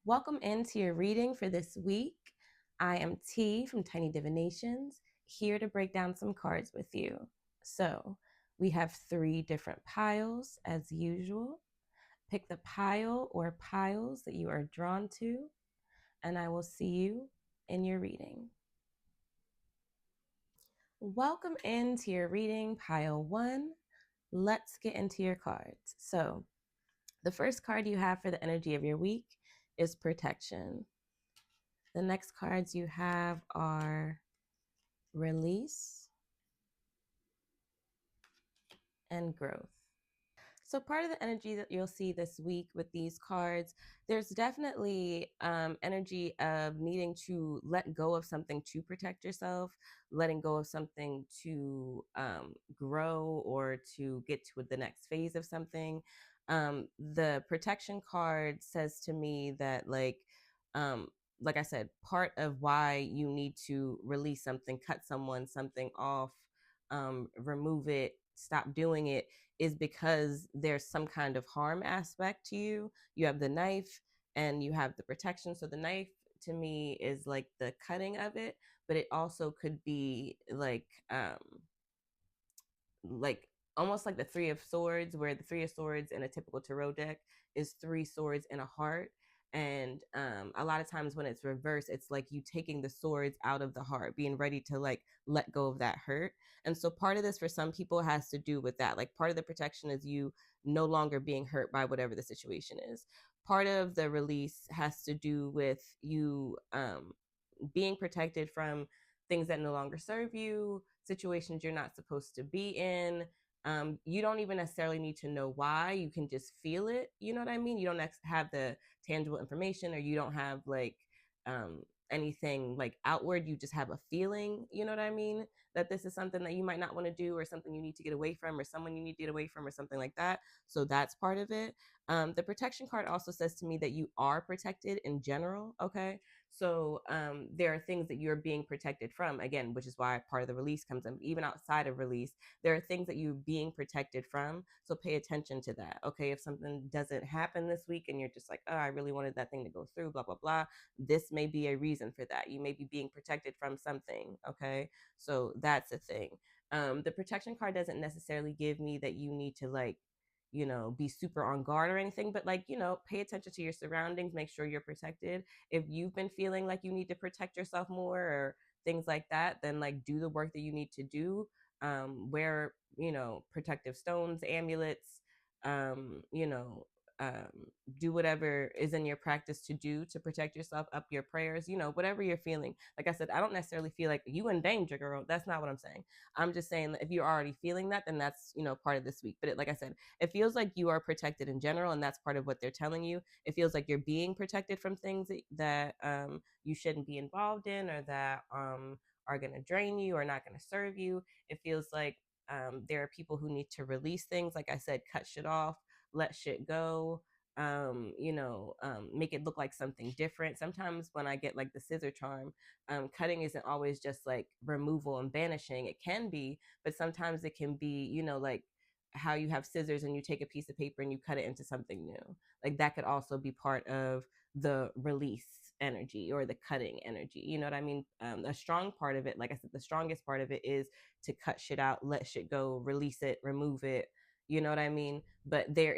Welcome into your reading for this week. I am T from Tiny Divinations, here to break down some cards with you. So, we have 3 different piles as usual. Pick the pile or piles that you are drawn to, and I will see you in your reading. Welcome into your reading, pile 1. Let's get into your cards. So, the first card you have for the energy of your week is protection. The next cards you have are release and growth. So part of the energy that you'll see this week with these cards, there's definitely energy of needing to let go of something to protect yourself, letting go of something to grow or to get to the next phase of something. The protection card says to me that like I said, part of why you need to release something, cut something off, remove it, stop doing it, is because there's some kind of harm aspect to you. You have the knife and you have the protection. So the knife to me is like the cutting of it, but it also could be like almost like the 3 of Swords, where the 3 of Swords in a typical tarot deck is 3 swords and a heart. And a lot of times when it's reversed, it's like you taking the swords out of the heart, being ready to like let go of that hurt. And so part of this for some people has to do with that. Like part of the protection is you no longer being hurt by whatever the situation is. Part of the release has to do with you being protected from things that no longer serve you, situations you're not supposed to be in. You don't even necessarily need to know why. You can just feel it. You know what I mean? You don't have the tangible information, or you don't have like um, anything like outward. You just have a feeling. You know what I mean? That this is something that you might not want to do, or something you need to get away from, or someone you need to get away from, or something like that. So that's part of it. The protection card also says to me that you are protected in general. Okay. So there are things that you're being protected from, again, which is why part of the release comes in. Even outside of release, there are things that you're being protected from. So pay attention to that. Okay. If something doesn't happen this week and you're just like, oh, I really wanted that thing to go through, blah, blah, blah, this may be a reason for that. You may be being protected from something. Okay. So that's a thing. The protection card doesn't necessarily give me that you need to be super on guard or anything, but pay attention to your surroundings, make sure you're protected. If you've been feeling like you need to protect yourself more or things like that, then like do the work that you need to do. Wear protective stones, amulets, um you know um do whatever is in your practice to do to protect yourself, up your prayers, whatever you're feeling. Like I said, I don't necessarily feel like you in danger, girl. That's not what I'm saying. I'm just saying that if you're already feeling that, then that's part of this week. But like I said, it feels like you are protected in general, and that's part of what they're telling you. It feels like you're being protected from things that you shouldn't be involved in, or that are going to drain you or not going to serve you. It feels like there are people who need to release things. Like I said, cut shit off, let shit go. Make it look like something different. Sometimes when I get like the scissor charm, cutting isn't always just like removal and banishing. It can be, but sometimes it can be, like how you have scissors and you take a piece of paper and you cut it into something new. Like that could also be part of the release energy or the cutting energy. You know what I mean? A strong part of it, like I said, the strongest part of it is to cut shit out, let shit go, release it, remove it. You know what I mean? But there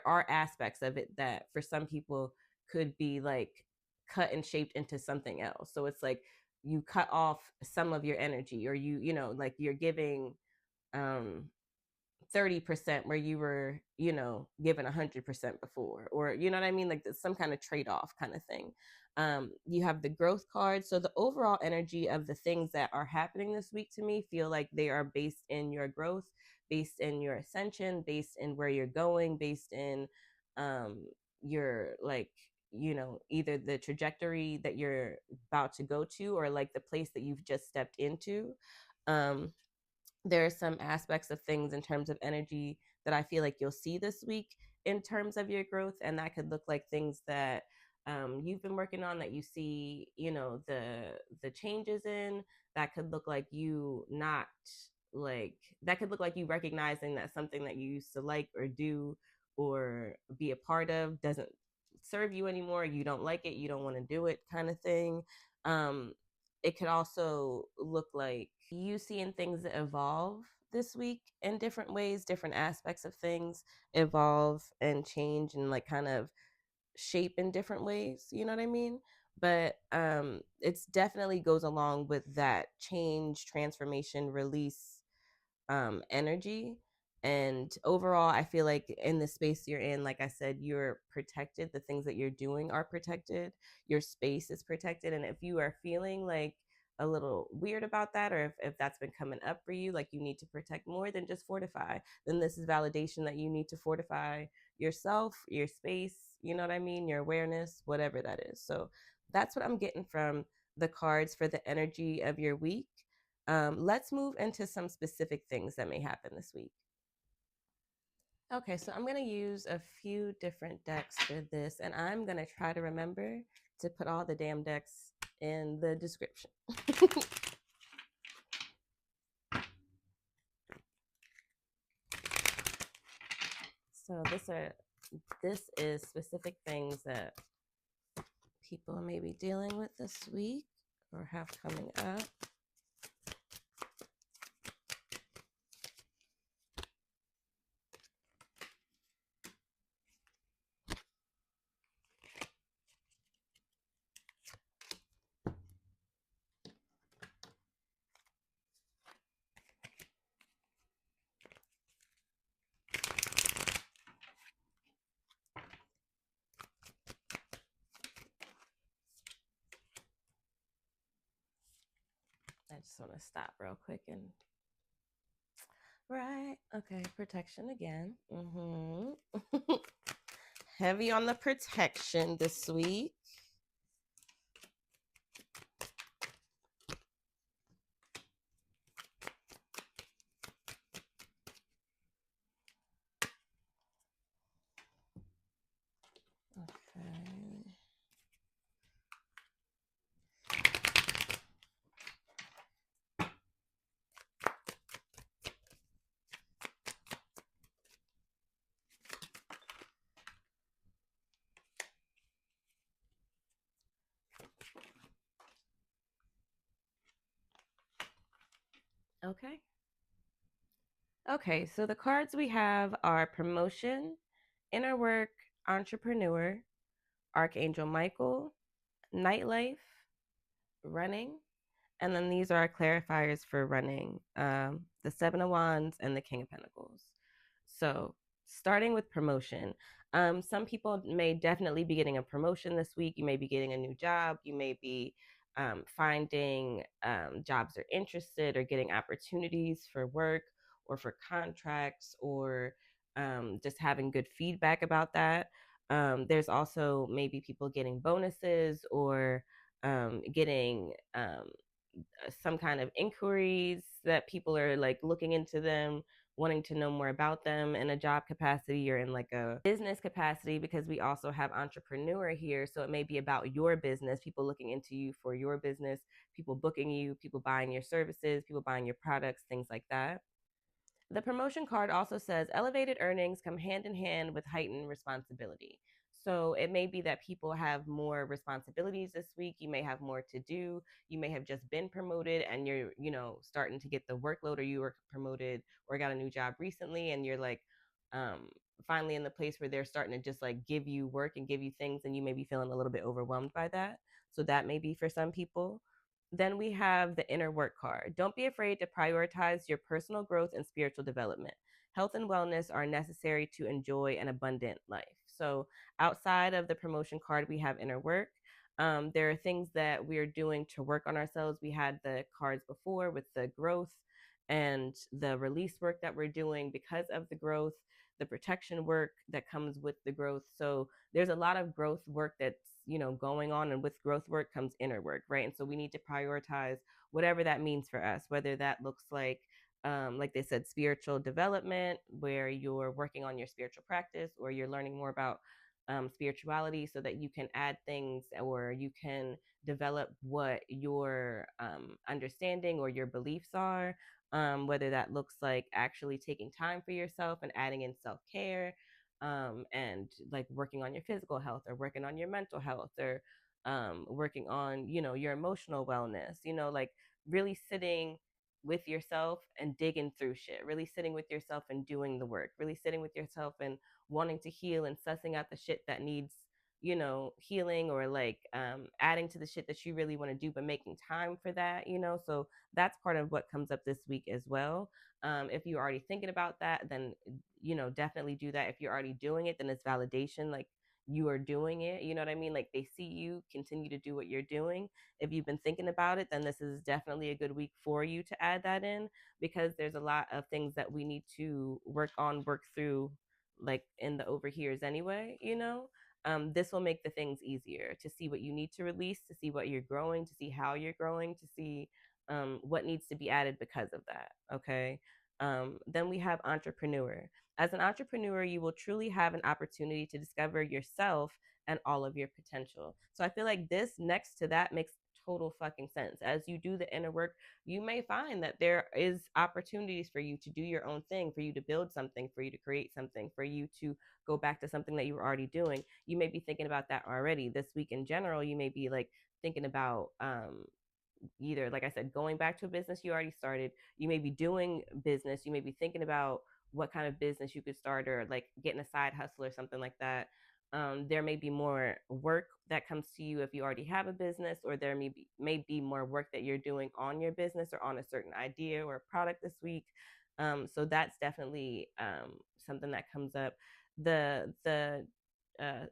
are aspects of it that for some people could be like cut and shaped into something else. So it's like you cut off some of your energy, or like you're giving um 30% where you were given 100% before, or you know what I mean, like some kind of trade-off kind of thing. You have the growth card. So the overall energy of the things that are happening this week to me feel like they are based in your growth, based in your ascension, based in where you're going, based in your either the trajectory that you're about to go to, or like the place that you've just stepped into. There are some aspects of things in terms of energy that I feel like you'll see this week in terms of your growth. And that could look like things that you've been working on, that you see, the changes in. That could look like you not like, that could look like you recognizing that something that you used to like or do or be a part of doesn't serve you anymore, you don't like it, you don't want to do it, kind of thing. um it could also look like you seeing things evolve this week in different ways, different aspects of things evolve and change and like kind of shape in different ways, you know what I mean? But it's definitely goes along with that change, transformation, release energy. And overall, I feel like in the space you're in, like I said, you're protected. The things that you're doing are protected. Your space is protected. And if you are feeling like a little weird about that, or if that's been coming up for you, like you need to protect more than just fortify, then this is validation that you need to fortify yourself, your space, you know what I mean? Your awareness, whatever that is. So that's what I'm getting from the cards for the energy of your week. Let's move into some specific things that may happen this week. Okay, so I'm going to use a few different decks for this, and I'm going to try to remember to put all the damn decks in the description. So this is specific things that people may be dealing with this week or have coming up. I just want to stop real quick and right. Okay, protection again. Heavy on the protection this week. Okay. Okay. Okay, so the cards we have are promotion, inner work, entrepreneur, Archangel Michael, nightlife, running, and then these are our clarifiers for running, the Seven of Wands and the King of Pentacles. So starting with promotion, some people may definitely be getting a promotion this week. You may be getting a new job. You may be finding jobs they're interested or getting opportunities for work or for contracts or just having good feedback about that. There's also maybe people getting bonuses or getting some kind of inquiries that people are like looking into them, wanting to know more about them in a job capacity or in like a business capacity, because we also have entrepreneur here. So it may be about your business, people looking into you for your business, people booking you, people buying your services, people buying your products, things like that. The promotion card also says elevated earnings come hand in hand with heightened responsibility. So it may be that people have more responsibilities this week. You may have more to do. You may have just been promoted and you're, starting to get the workload, or you were promoted or got a new job recently and you're like um finally in the place where they're starting to just like give you work and give you things, and you may be feeling a little bit overwhelmed by that. So that may be for some people. Then we have the inner work card. Don't be afraid to prioritize your personal growth and spiritual development. Health and wellness are necessary to enjoy an abundant life. So, outside of the promotion card, we have inner work. There are things that we're doing to work on ourselves. We had the cards before with the growth and the release work that we're doing because of the growth, the protection work that comes with the growth. So there's a lot of growth work that's going on, and with growth work comes inner work, right? And so we need to prioritize whatever that means for us, whether that looks like they said, spiritual development, where you're working on your spiritual practice or you're learning more about spirituality so that you can add things or you can develop what your understanding or your beliefs are, whether that looks like actually taking time for yourself and adding in self care. and like working on your physical health or working on your mental health or working on, your emotional wellness, like really sitting with yourself and digging through shit, really sitting with yourself and doing the work, really sitting with yourself and wanting to heal and sussing out the shit that needs, healing, or like adding to the shit that you really want to do, but making time for that, so that's part of what comes up this week as well. If you're already thinking about that, then definitely do that. If you're already doing it, then it's validation, like you are doing it, you know what I mean, like they see you continue to do what you're doing. If you've been thinking about it, then this is definitely a good week for you to add that in, because there's a lot of things that we need to work on, work through, like in the overhears anyway, this will make the things easier to see what you need to release, to see what you're growing, to see how you're growing, to see what needs to be added because of that. Okay. Then we have entrepreneur. As an entrepreneur, you will truly have an opportunity to discover yourself and all of your potential. So I feel like this next to that makes total fucking sense. As you do the inner work, you may find that there is opportunities for you to do your own thing, for you to build something, for you to create something, for you to go back to something that you were already doing. You may be thinking about that already. This week in general, you may be like thinking about either, like I said, going back to a business you already started. You may be doing business. You may be thinking about what kind of business you could start, or like getting a side hustle or something like that. There may be more work that comes to you if you already have a business, or there may be more work that you're doing on your business or on a certain idea or product this week. So that's definitely something that comes up. The uh,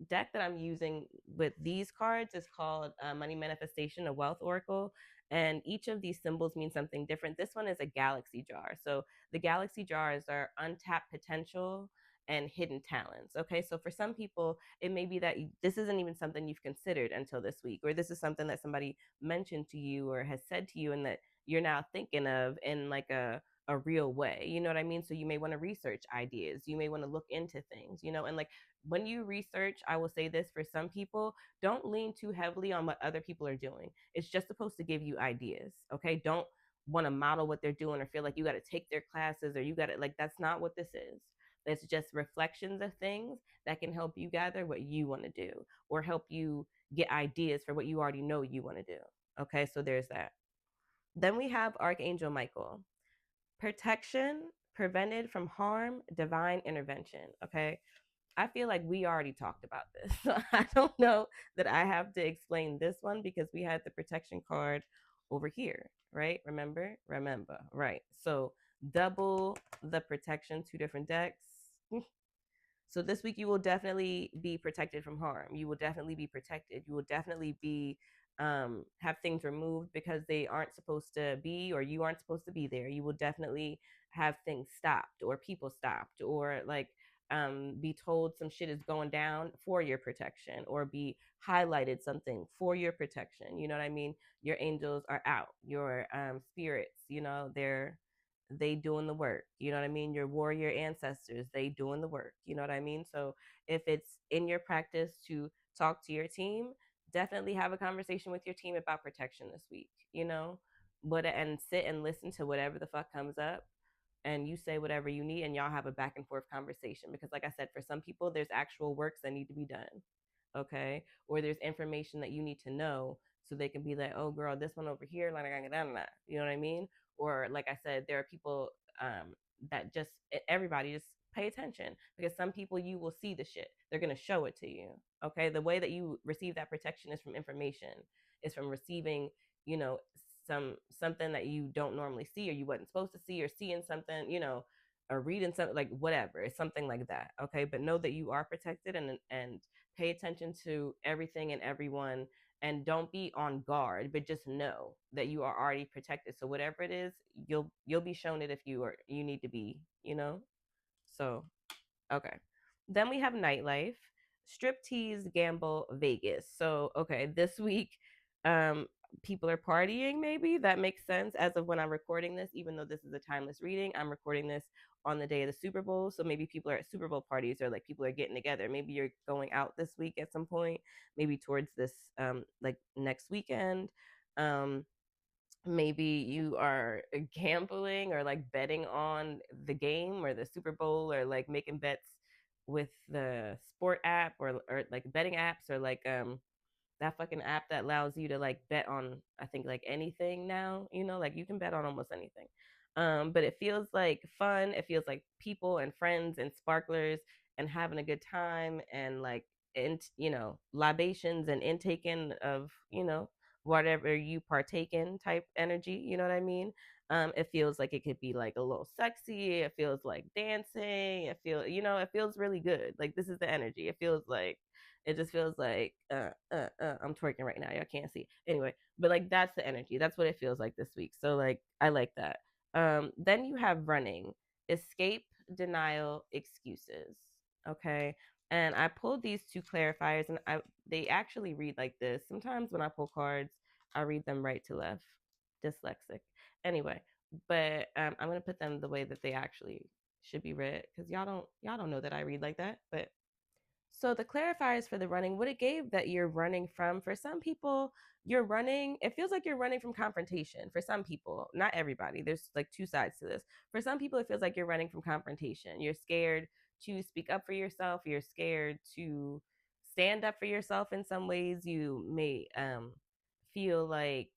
deck that I'm using with these cards is called Money Manifestation, a Wealth Oracle. And each of these symbols means something different. This one is a galaxy jar. So the galaxy jars are untapped potential and hidden talents. Okay. So for some people, it may be that this isn't even something you've considered until this week, or this is something that somebody mentioned to you or has said to you, and that you're now thinking of in like a real way. You know what I mean? So you may want to research ideas. You may want to look into things, and like when you research, I will say this for some people, don't lean too heavily on what other people are doing. It's just supposed to give you ideas. Okay. Don't want to model what they're doing or feel like you got to take their classes, or you got to, like, that's not what this is. It's just reflections of things that can help you gather what you want to do, or help you get ideas for what you already know you want to do. Okay. So there's that. Then we have Archangel Michael. Protection, prevented from harm, divine intervention. Okay. I feel like we already talked about this. So I don't know that I have to explain this one, because we had the protection card over here, right? Remember, right. So double the protection, two different decks. So this week you will definitely be protected from harm. You will definitely be protected. You will definitely be have things removed because they aren't supposed to be, or you aren't supposed to be there. You will definitely have things stopped, or people stopped, or like be told some shit is going down for your protection, or be highlighted something for your protection. You know what I mean? Your angels are out. Your spirits, they doing the work. You know what I mean? Your warrior ancestors, they doing the work. You know what I mean? So if it's in your practice to talk to your team, definitely have a conversation with your team about protection this week, but and sit and listen to whatever the fuck comes up, and you say whatever you need, and y'all have a back and forth conversation, because like I said, for some people there's actual works that need to be done. Okay. Or there's information that you need to know, so they can be like, oh girl, this one over here, like, you know what I mean? Or like I said, there are people that just, everybody just pay attention, because some people, you will see the shit, they're going to show it to you. Okay. The way that you receive that protection is from information, is from receiving, you know something that you don't normally see, or you wasn't supposed to see, or seeing something, or reading something, like whatever, it's something like that. Okay. But know that you are protected, and pay attention to everything and everyone, and don't be on guard, but just know that you are already protected. So whatever it is, you'll be shown it if you need to be, so okay. Then we have nightlife, striptease, gamble, Vegas. So okay, this week, um, people are partying. Maybe that makes sense as of when I'm recording this. Even though this is a timeless reading, I'm recording this on the day of the Super Bowl. So maybe people are at Super Bowl parties, or like people are getting together. Maybe you're going out this week at some point. Maybe towards this like next weekend. Um, Maybe you are gambling, or like betting on the game or the Super Bowl, or like making bets with the sport app or like betting apps or like that fucking app that allows you to like bet on I think like anything now, like you can bet on almost anything. But it feels like fun, it feels like people and friends and sparklers and having a good time and like libations and intaking of whatever you partake in type energy, you know what I mean? It feels like it could be like a little sexy, it feels like dancing, it feels really good. Like this is the energy. It just feels like I'm twerking right now. Y'all can't see. Anyway, but like that's the energy. That's what it feels like this week. So like I like that. Then you have running, escape, denial, excuses. Okay. And I pulled these two clarifiers and they actually read like this. Sometimes when I pull cards, I read them right to left. Dyslexic. Anyway, but I'm gonna put them the way that they actually should be read because y'all don't know that I read like that. But so the clarifiers for the running, what it gave that you're running from, for some people, you're running, it feels like you're running from confrontation. For some people, not everybody, there's like two sides to this. For some people, it feels like you're running from confrontation. You're scared to speak up for yourself. You're scared to stand up for yourself in some ways. You may feel like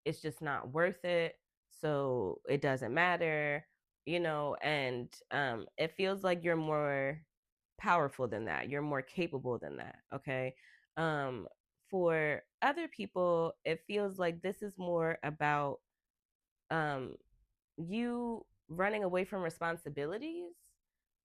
it's just not worth it. So it doesn't matter, and it feels like you're more powerful than that. You're more capable than that. Okay. Um, for other people, it feels like this is more about um, you running away from responsibilities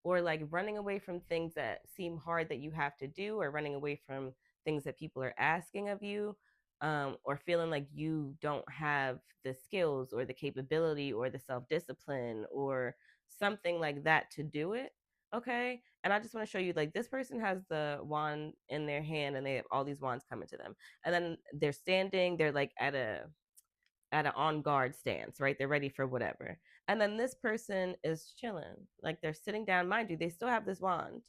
or like running away from things that seem hard that you have to do or running away from things that people are asking of you, or feeling like you don't have the skills or the capability or the self-discipline or something like that to do it. Okay. And I just want to show you like this person has the wand in their hand and they have all these wands coming to them, and then they're standing, they're like at an on guard stance, right? They're ready for whatever. And then this person is chilling, like they're sitting down. Mind you, they still have this wand,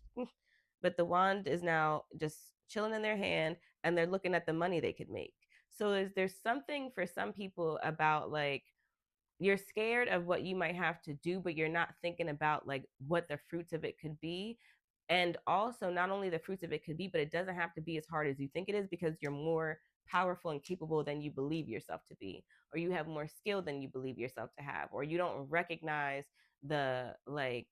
but the wand is now just chilling in their hand and they're looking at the money they could make. So there's something for some people about like you're scared of what you might have to do, but you're not thinking about like what the fruits of it could be. And also, not only the fruits of it could be, but it doesn't have to be as hard as you think it is because you're more powerful and capable than you believe yourself to be, or you have more skill than you believe yourself to have, or you don't recognize the like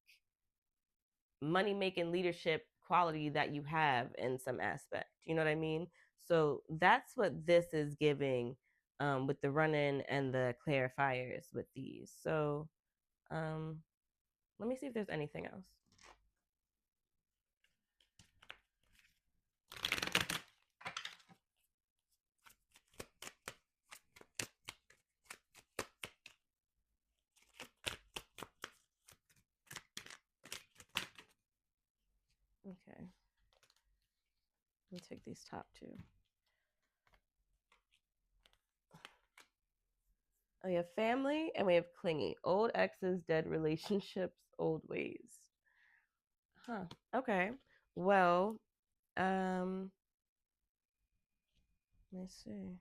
money making leadership quality that you have in some aspect. You know what I mean? So that's what this is giving with the run in and the clarifiers with these. So um, let me see if there's anything else. Okay. Let me take these top two. Oh, we have family and we have clingy. Old exes, dead relationships, old ways. Huh. Okay. Well, let me see.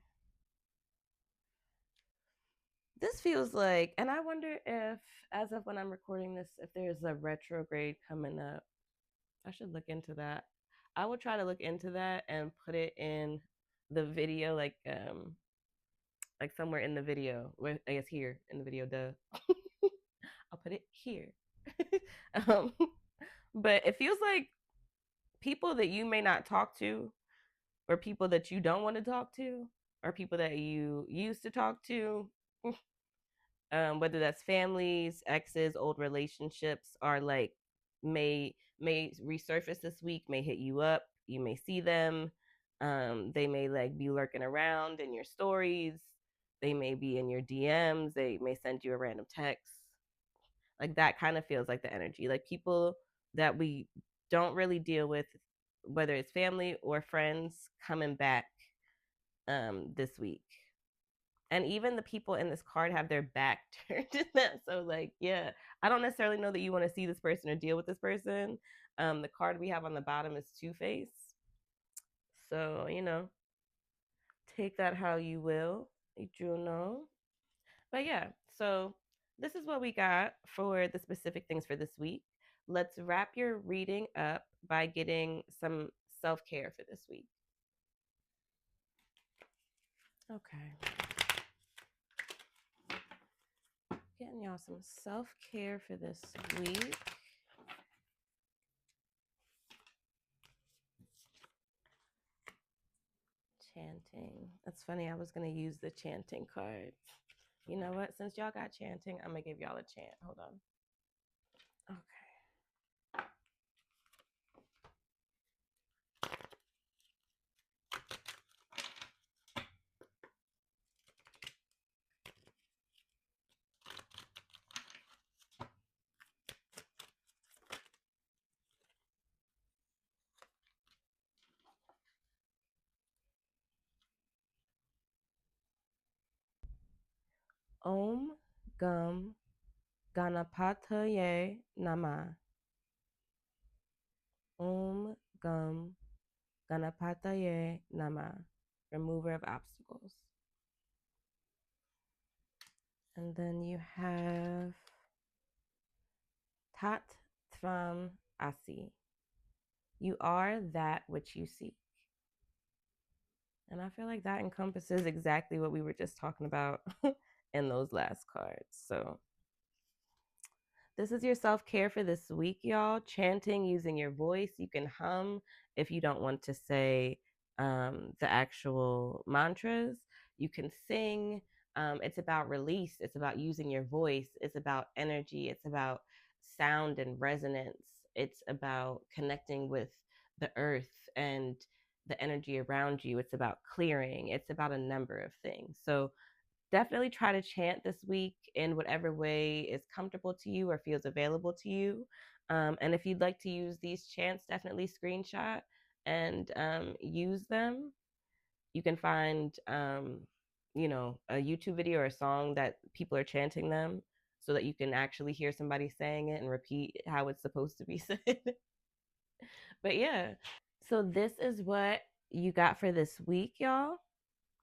This feels like, and I wonder if, as of when I'm recording this, if there's a retrograde coming up. I should look into that. I will try to look into that and put it in the video, like somewhere in the video. Where I guess here in the video, duh. I'll put it here. um, but it feels like people that you may not talk to, or people that you don't want to talk to, or people that you used to talk to, whether that's families, exes, old relationships, are like may resurface this week, may hit you up. You may see them. They may like be lurking around in your stories. They may be in your DMs. They may send you a random text. Like that kind of feels like the energy. Like people that we don't really deal with, whether it's family or friends, coming back this week. And even the people in this card have their back turned to that. So like, yeah, I don't necessarily know that you want to see this person or deal with this person. The card we have on the bottom is Two-Face. So, take that how you will, you know. But yeah, so this is what we got for the specific things for this week. Let's wrap your reading up by getting some self-care for this week. Okay. Getting y'all some self-care for this week. Chanting. That's funny. I was going to use the chanting card. You know what? Since y'all got chanting, I'm going to give y'all a chant. Hold on. Okay. Om Gum Ganapataye Nama. Om Gum Ganapataye Nama. Remover of obstacles. And then you have Tat Tvam Asi. You are that which you seek. And I feel like that encompasses exactly what we were just talking about in those last cards. So this is your self-care for this week, y'all. Chanting using your voice. You can hum if you don't want to say the actual mantras. You can sing. It's about release. It's about using your voice. It's about energy. It's about sound and resonance. It's about connecting with the earth and the energy around you. It's about clearing. It's about a number of things. So definitely try to chant this week in whatever way is comfortable to you or feels available to you. And if you'd like to use these chants, definitely screenshot and use them. You can find, a YouTube video or a song that people are chanting them so that you can actually hear somebody saying it and repeat how it's supposed to be said. But yeah, so this is what you got for this week, y'all.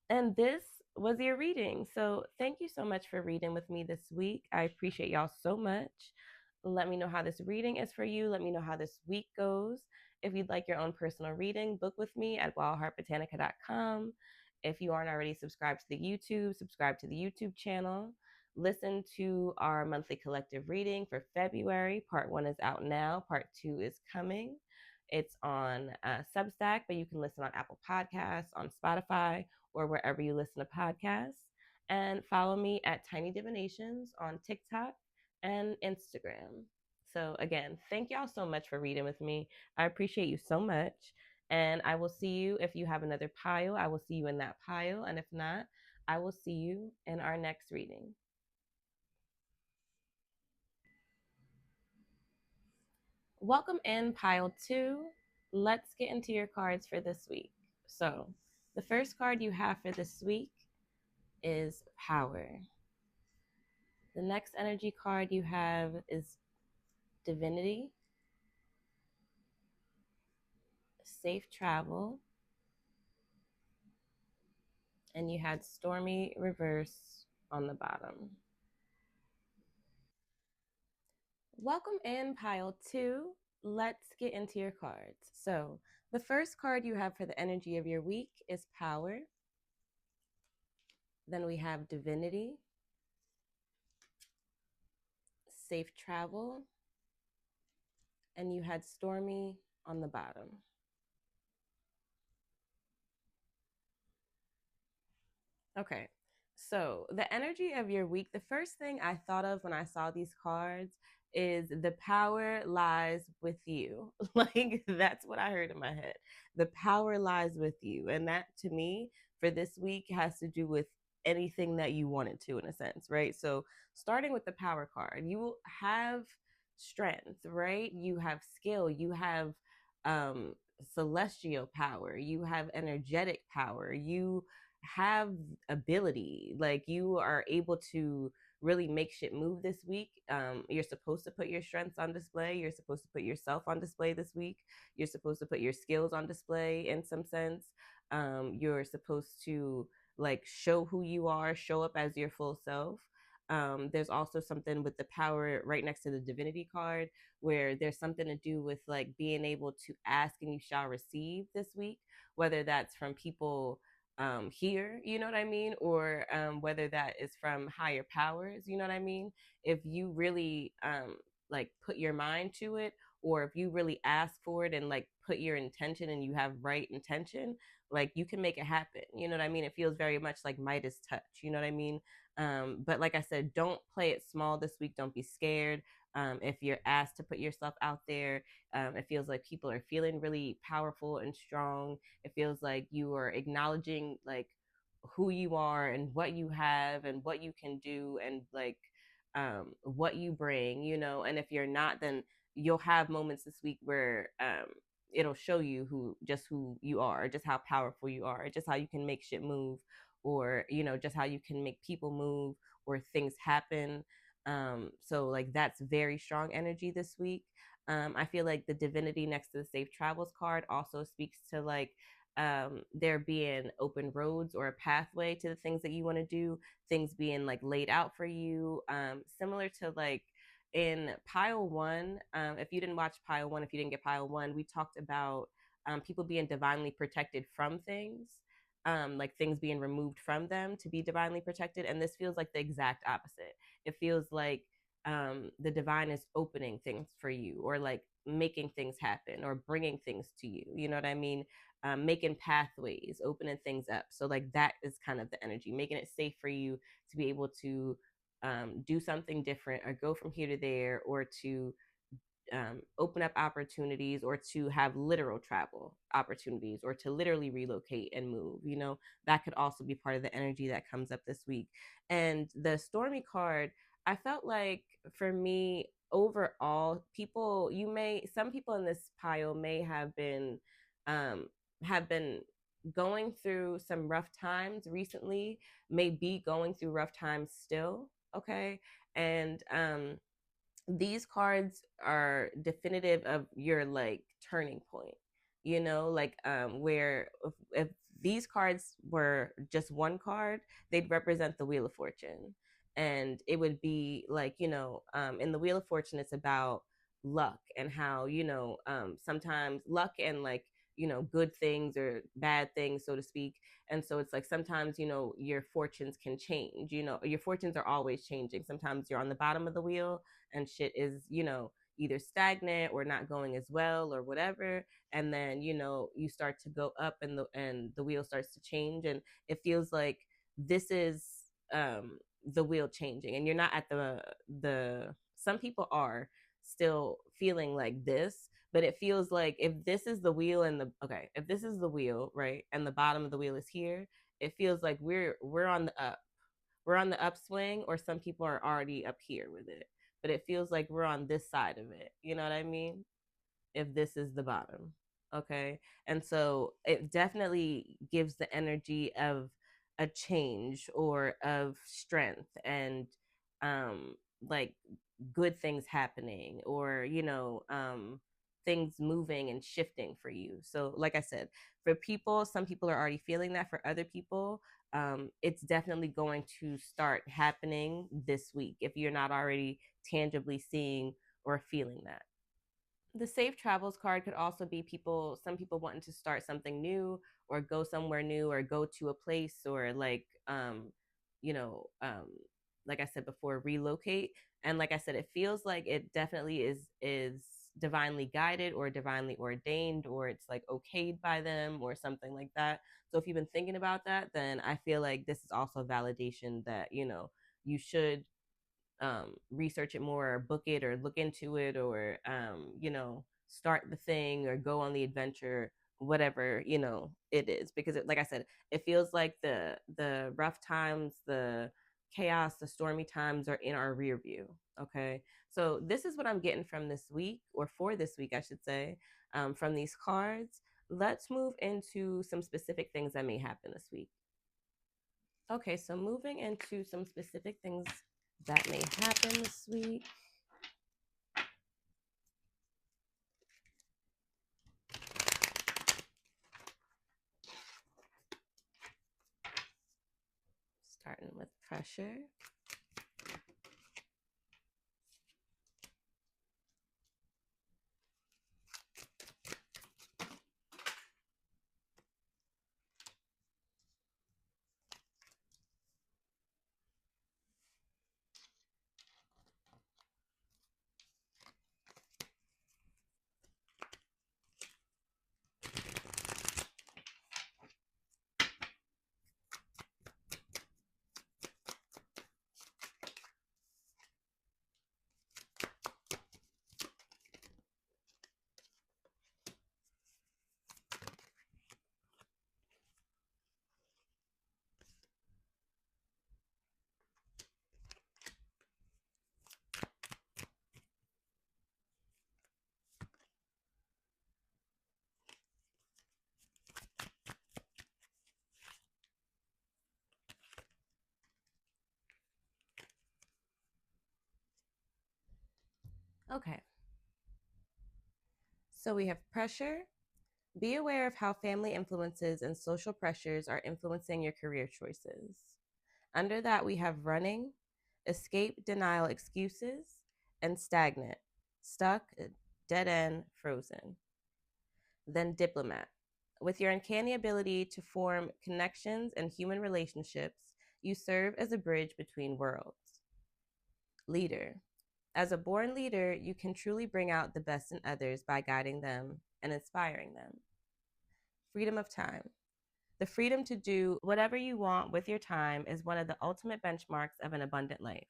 And this was your reading. So thank you so much for reading with me this week. I appreciate y'all so much. Let me know how this reading is for you. Let me know how this week goes. If you'd like your own personal reading, book with me at wildheartbotanica.com. If you aren't already subscribed to the YouTube, subscribe to the YouTube channel. Listen to our monthly collective reading for February. Part 1 is out now. Part 2 is coming. It's on Substack, but you can listen on Apple Podcasts, on Spotify, or wherever you listen to podcasts. And follow me at Tiny Divinations on TikTok and Instagram. So again, thank y'all so much for reading with me. I appreciate you so much. And I will see you if you have another pile. I will see you in that pile. And if not, I will see you in our next reading. Welcome in pile 2. Let's get into your cards for this week. So the first card you have for this week is Power. The next energy card you have is Divinity, Safe Travel, and you had Stormy Reverse on the bottom. Welcome in pile 2. Let's get into your cards. So the first card you have for the energy of your week is Power. Then we have Divinity, Safe Travel, and you had Stormy on the bottom. Okay, so the energy of your week, the first thing I thought of when I saw these cards is the power lies with you. Like, that's what I heard in my head. The power lies with you. And that to me, for this week, has to do with anything that you wanted to, in a sense, right? So, starting with the power card, you have strength, right? You have skill, you have um, celestial power, you have energetic power, you have ability. Like, you are able to really make shit move this week. You're supposed to put your strengths on display. You're supposed to put yourself on display this week. You're supposed to put your skills on display in some sense. You're supposed to like show who you are, show up as your full self. There's also something with the power right next to the divinity card, where there's something to do with like being able to ask and you shall receive this week, whether that's from people here, you know what I mean, or whether that is from higher powers, you know what I mean. If you really like put your mind to it, or if you really ask for it and like put your intention and you have right intention, like you can make it happen, you know what I mean. It feels very much like Midas touch, you know what I mean. But like I said, don't play it small this week. Don't be scared. If you're asked to put yourself out there, it feels like people are feeling really powerful and strong. It feels like you are acknowledging like who you are and what you have and what you can do, and like what you bring, you know. And if you're not, then you'll have moments this week where it'll show you who you are, just how powerful you are, just how you can make shit move, or you know, just how you can make people move or things happen. So like that's very strong energy this week. I feel like the divinity next to the safe travels card also speaks to like there being open roads or a pathway to the things that you want to do, things being like laid out for you, similar to like in pile one. If you didn't watch pile one, if you didn't get pile one, we talked about people being divinely protected from things, like things being removed from them to be divinely protected. And this feels like the exact opposite. It feels like the divine is opening things for you, or like making things happen, or bringing things to you. You know what I mean? Making pathways, opening things up. So like that is kind of the energy, making it safe for you to be able to do something different, or go from here to there, or to open up opportunities, or to have literal travel opportunities, or to literally relocate and move. You know, that could also be part of the energy that comes up this week. And the stormy card, I felt like for me overall, some people in this pile may um, have been going through some rough times recently, may be going through rough times still. Okay. And these cards are definitive of your like turning point, you know, like where if these cards were just one card, they'd represent the Wheel of Fortune. And it would be like, you know, in the Wheel of Fortune, it's about luck and how, you know, sometimes luck and like, you know, good things or bad things, so to speak. And so it's like sometimes, you know, your fortunes can change, you know, your fortunes are always changing. Sometimes you're on the bottom of the wheel and shit is, you know, either stagnant or not going as well or whatever. And then, you know, you start to go up, and the wheel starts to change. And it feels like this is the wheel changing, and you're not at the some people are still feeling like this, but it feels like if this is the wheel and the okay, if this is the wheel, right, and the bottom of the wheel is here, it feels like we're on the up, we're on the upswing, or some people are already up here with it, but it feels like we're on this side of it, you know what I mean, if this is the bottom. Okay. And so it definitely gives the energy of a change, or of strength, and like good things happening, or you know, things moving and shifting for you. So like I said, for people, some people are already feeling that. For other people, it's definitely going to start happening this week if you're not already tangibly seeing or feeling that. The safe travels card could also be some people wanting to start something new, or go somewhere new, or go to a place, or like you know, like I said before, relocate. And like I said, it feels like it definitely is divinely guided, or divinely ordained, or it's like okayed by them, or something like that. So if you've been thinking about that, then I feel like this is also a validation that, you know, you should research it more, or book it, or look into it, or you know, start the thing, or go on the adventure, whatever, you know, it is. Because like I said, it feels like the rough times, the chaos, the stormy times are in our rear view. Okay. So this is what I'm getting from this week, or for this week I should say, from these cards. Let's move into some specific things that may happen this week. Okay, so moving into some specific things that may happen this week. Starting with pressure. Okay. So we have pressure. Be aware of how family influences and social pressures are influencing your career choices. Under that, we have running, escape, denial, excuses, and stagnant, stuck, dead end, frozen. Then diplomat. With your uncanny ability to form connections and human relationships, you serve as a bridge between worlds. Leader. As a born leader, you can truly bring out the best in others by guiding them and inspiring them. Freedom of time. The freedom to do whatever you want with your time is one of the ultimate benchmarks of an abundant life.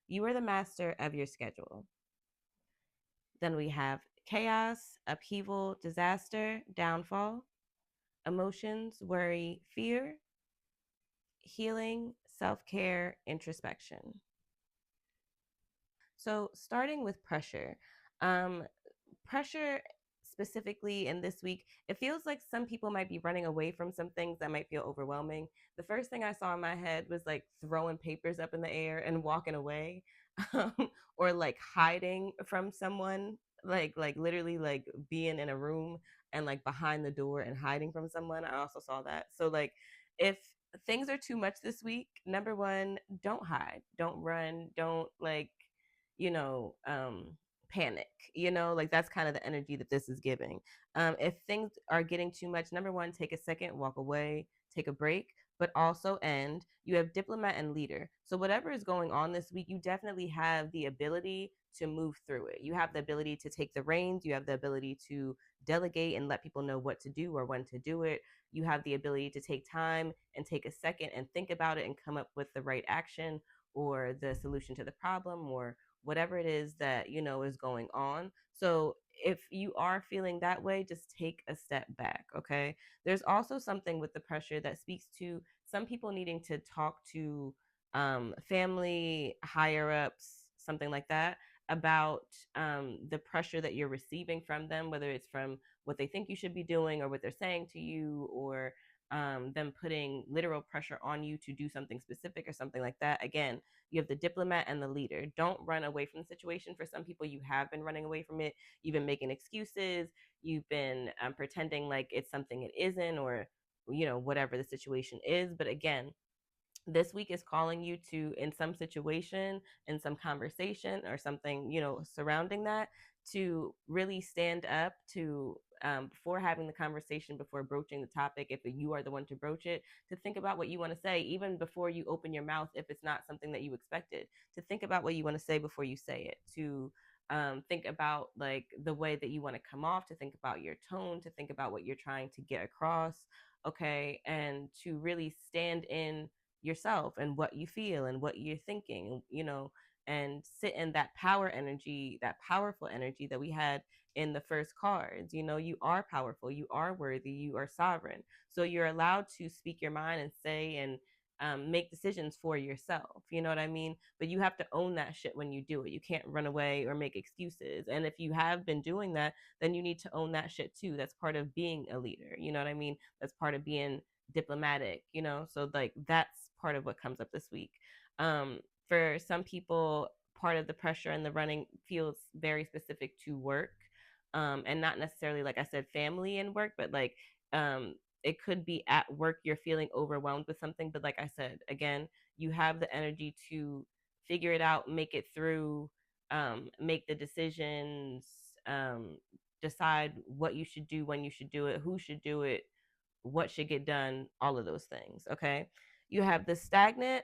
You are the master of your schedule. Then we have chaos, upheaval, disaster, downfall, emotions, worry, fear, healing, self care, introspection. So, starting with pressure, um, pressure specifically in this week, it feels like some people might be running away from some things that might feel overwhelming. The first thing I saw in my head was like throwing papers up in the air and walking away, um, or like hiding from someone, like literally like being in a room and like behind the door and hiding from someone. I also saw that. So like if things are too much this week, number one, don't hide, don't run, don't like you know, panic, like that's kind of the energy that this is giving. If things are getting too much, number one, take a second, walk away, take a break, but also end. You have diplomat and leader. So whatever is going on this week, you definitely have the ability to move through it. You have the ability to take the reins. You have the ability to delegate and let people know what to do or when to do it. You have the ability to take time and take a second and think about it and come up with the right action or the solution to the problem or whatever it is that is going on. So if you are feeling that way, just take a step back. Okay, there's also something with the pressure that speaks to some people needing to talk to family higher ups, something like that, about the pressure that you're receiving from them, whether it's from what they think you should be doing or what they're saying to you, or them putting literal pressure on you to do something specific or something like that. Again, you have the diplomat and the leader. Don't run away from the situation. For some people, you have been running away from it. You've been making excuses. You've been pretending like it's something it isn't, or whatever the situation is. But again, this week is calling you to, in some situation, in some conversation or something surrounding that, to really stand up to before having the conversation, before broaching the topic, if you are the one to broach it, to think about what you want to say even before you open your mouth, if it's not something that you expected, to think about what you want to say before you say it, to think about like the way that you want to come off, to think about your tone, to think about what you're trying to get across. Okay, and to really stand in yourself and what you feel and what you're thinking, and sit in that power energy, that powerful energy that we had in the first cards. You are powerful, you are worthy, you are sovereign. So you're allowed to speak your mind and say and make decisions for yourself. You know what I mean? But you have to own that shit when you do it. You can't run away or make excuses. And if you have been doing that, then you need to own that shit too. That's part of being a leader. You know what I mean? That's part of being diplomatic. So like that's part of what comes up this week. For some people, part of the pressure and the running feels very specific to work, and not necessarily, like I said, family and work, but like it could be at work you're feeling overwhelmed with something. But like I said, again, you have the energy to figure it out, make it through, make the decisions, decide what you should do, when you should do it, who should do it, what should get done, all of those things. Okay. You have the stagnant,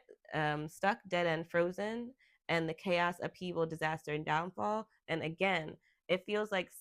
stuck, dead end, frozen, and the chaos, upheaval, disaster, and downfall. And again, it feels like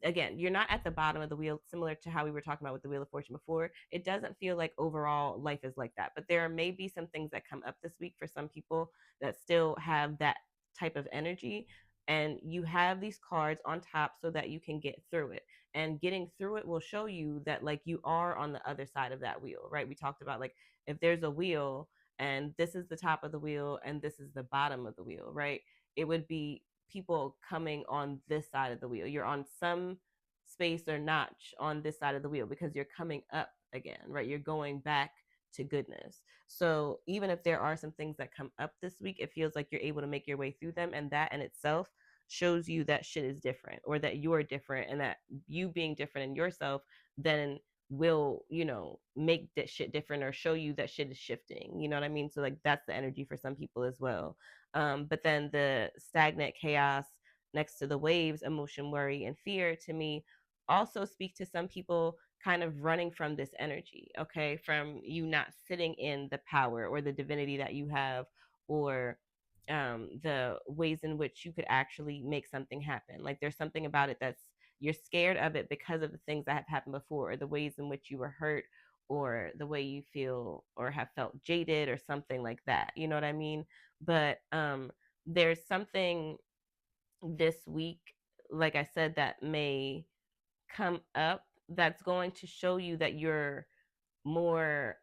again, you're not at the bottom of the wheel, similar to how we were talking about with the Wheel of Fortune before. It doesn't feel like overall life is like that. But there may be some things that come up this week for some people that still have that type of energy. And you have these cards on top so that you can get through it. And getting through it will show you that, like, you are on the other side of that wheel, right? We talked about, like, if there's a wheel and this is the top of the wheel and this is the bottom of the wheel, right? It would be people coming on this side of the wheel. You're on some space or notch on this side of the wheel because you're coming up again, right? You're going back to goodness. So even if there are some things that come up this week, it feels like you're able to make your way through them. And that in itself shows you that shit is different, or that you're different, and that you being different in yourself then will, make that shit different, or show you that shit is shifting. You know what I mean? So like that's the energy for some people as well. But then the stagnant chaos next to the waves, emotion, worry, and fear, to me also speak to some people kind of running from this energy, okay? From you not sitting in the power or the divinity that you have, or the ways in which you could actually make something happen. Like there's something about it that's, you're scared of it because of the things that have happened before, or the ways in which you were hurt, or the way you feel or have felt jaded, or something like that. You know what I mean? But there's something this week, like I said, that may come up that's going to show you that you're more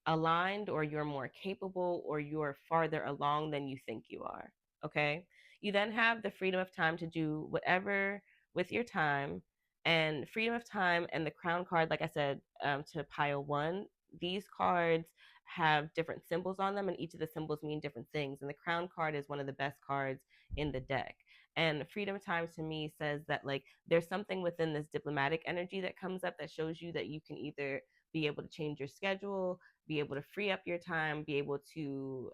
aligned, or you're more capable, or you're farther along than you think you are. Okay. You then have the freedom of time to do whatever with your time. And freedom of time and the crown card, like I said, to pile one, these cards have different symbols on them, and each of the symbols mean different things. And the crown card is one of the best cards in the deck. And freedom of time to me says that, like, there's something within this diplomatic energy that comes up that shows you that you can either be able to change your schedule, be able to free up your time, be able to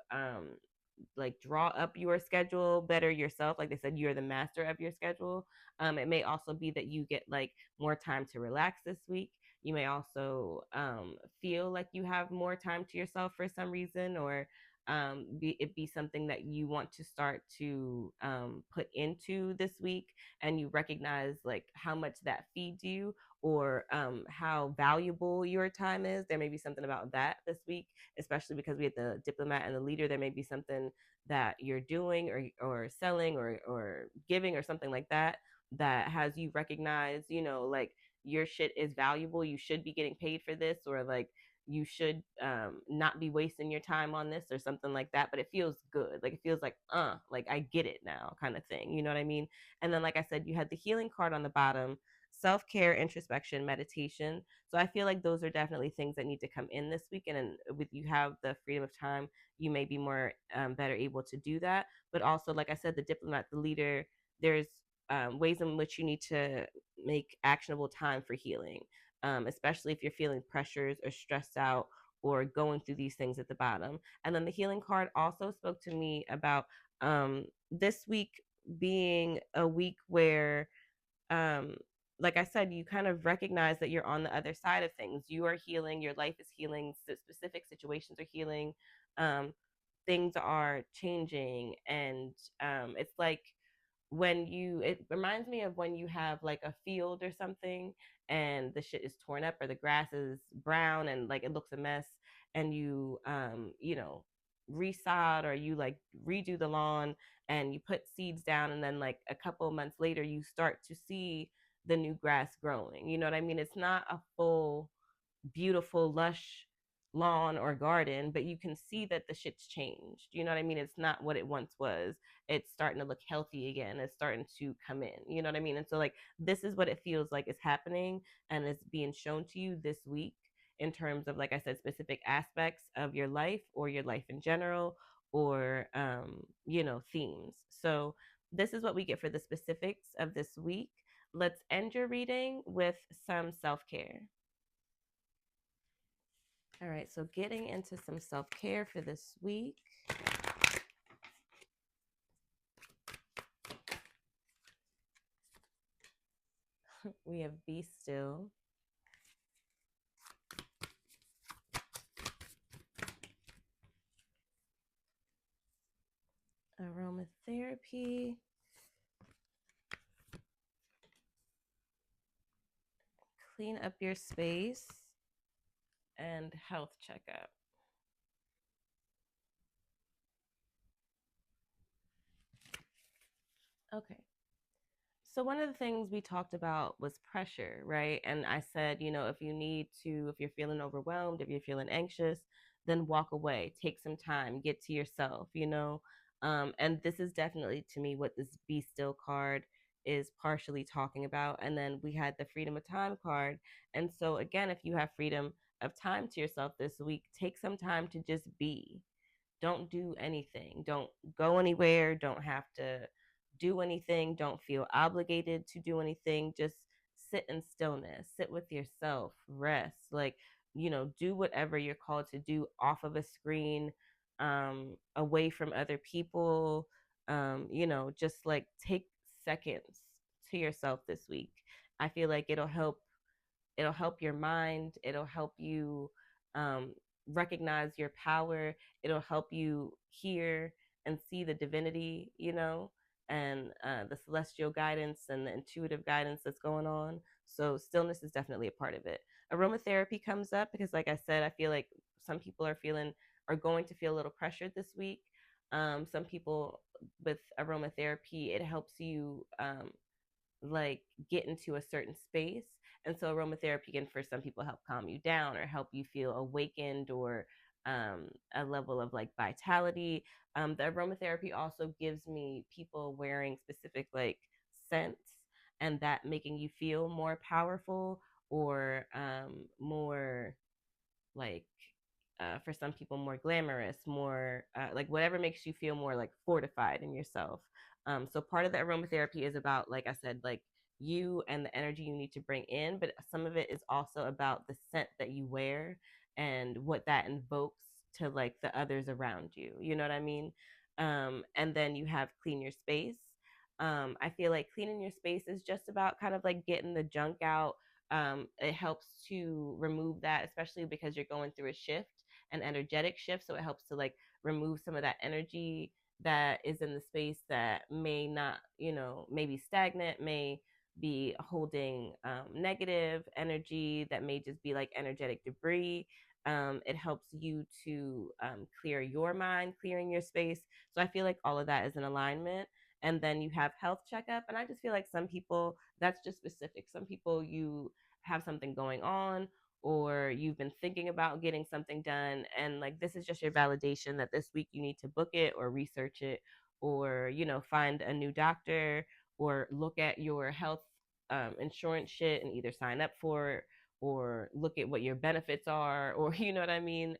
like draw up your schedule better yourself. Like they said, you're the master of your schedule. It may also be that you get like more time to relax this week. You may also feel like you have more time to yourself for some reason, or it be something that you want to start to put into this week, and you recognize like how much that feeds you, or how valuable your time is. There may be something about that this week, especially because we had the diplomat and the leader. There may be something that you're doing, or selling, or giving, or something like that, that has you recognize, like your shit is valuable. You should be getting paid for this, or like you should not be wasting your time on this, or something like that. But it feels good. Like it feels like I get it now, kind of thing. You know what I mean? And then, like I said, you had the healing card on the bottom, self-care, introspection, meditation. So I feel like those are definitely things that need to come in this week. And with you have the freedom of time, you may be more better able to do that. But also, like I said, the diplomat, the leader, there's ways in which you need to make actionable time for healing, especially if you're feeling pressures or stressed out, or going through these things at the bottom. And then the healing card also spoke to me about this week being a week where, um, like I said, you kind of recognize that you're on the other side of things. You are healing, your life is healing, specific situations are healing, um, things are changing. And it's like, it reminds me of when you have like a field or something, and the shit is torn up, or the grass is brown and like it looks a mess, and you resod, or you like redo the lawn, and you put seeds down, and then like a couple of months later you start to see the new grass growing. You know what I mean? It's not a full beautiful lush lawn or garden, but you can see that the shit's changed. You know what I mean? It's not what it once was. It's starting to look healthy again. It's starting to come in. You know what I mean? And so like this is what it feels like is happening, and it's being shown to you this week, in terms of, like I said, specific aspects of your life, or your life in general, or themes. So this is what we get for the specifics of this week. Let's end your reading with some self-care. All right, so getting into some self-care for this week. We have Be Still. Aromatherapy. Clean up your space. And health checkup. Okay. So one of the things we talked about was pressure, right? And I said, if you're feeling overwhelmed, if you're feeling anxious, then walk away, take some time, get to yourself. And this is definitely, to me, what this Be Still card is partially talking about. And then we had the freedom of time card. And so again, if you have freedom of time to yourself this week, take some time to just be. Don't do anything. Don't go anywhere. Don't have to do anything, don't feel obligated to do anything. Just sit in stillness, sit with yourself, rest, like, do whatever you're called to do off of a screen, away from other people. Just like take seconds to yourself this week. I feel like it'll help your mind, it'll help you um, recognize your power, it'll help you hear and see the divinity, and the celestial guidance and the intuitive guidance that's going on. So stillness is definitely a part of it. Aromatherapy comes up because, like I said, I feel like some people are going to feel a little pressured this week. Some people with aromatherapy, it helps you like get into a certain space. And so aromatherapy can, for some people, help calm you down or help you feel awakened, or a level of like vitality. The aromatherapy also gives me people wearing specific like scents, and that making you feel more powerful, or more like, for some people, more glamorous, more like whatever makes you feel more like fortified in yourself. So part of the aromatherapy is about, like I said, like you and the energy you need to bring in, but some of it is also about the scent that you wear and what that invokes to like the others around you. You know what I mean? And then you have clean your space. I feel like cleaning your space is just about kind of like getting the junk out. It helps to remove that, especially because you're going through a shift, an energetic shift. So it helps to like remove some of that energy that is in the space that may not, maybe stagnant, may be holding negative energy, that may just be like energetic debris. It helps you to clear your mind, clearing your space. So I feel like all of that is in alignment. And then you have health checkup. And I just feel like some people, that's just specific. Some people, you have something going on, or you've been thinking about getting something done, and like this is just your validation that this week you need to book it or research it, or find a new doctor, or look at your health insurance shit and either sign up for it, or look at what your benefits are, or you know what I mean,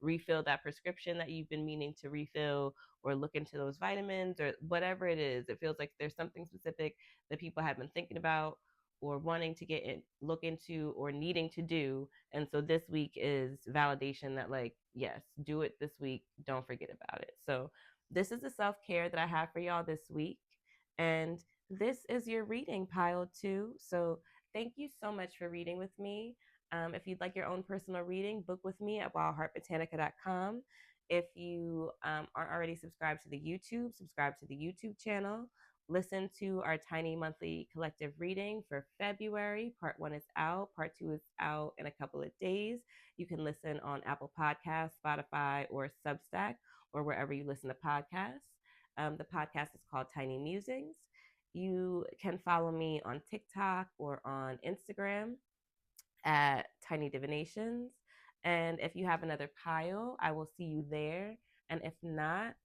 refill that prescription that you've been meaning to refill, or look into those vitamins, or whatever it is. It feels like there's something specific that people have been thinking about, or wanting to look into, or needing to do. And so this week is validation that, like, yes, do it this week, don't forget about it. So this is the self-care that I have for y'all this week, and this is your reading pile too. So thank you so much for reading with me. If you'd like your own personal reading, book with me at wildheartbotanica.com. If you aren't already subscribed to the YouTube, subscribe to the YouTube channel. Listen to our tiny monthly collective reading for February. Part 1 is out. Part 2 is out in a couple of days. You can listen on Apple Podcasts, Spotify, or Substack, or wherever you listen to podcasts. The podcast is called Tiny Musings. You can follow me on TikTok or on Instagram at Tiny Divinations. And if you have another pile, I will see you there. And if not,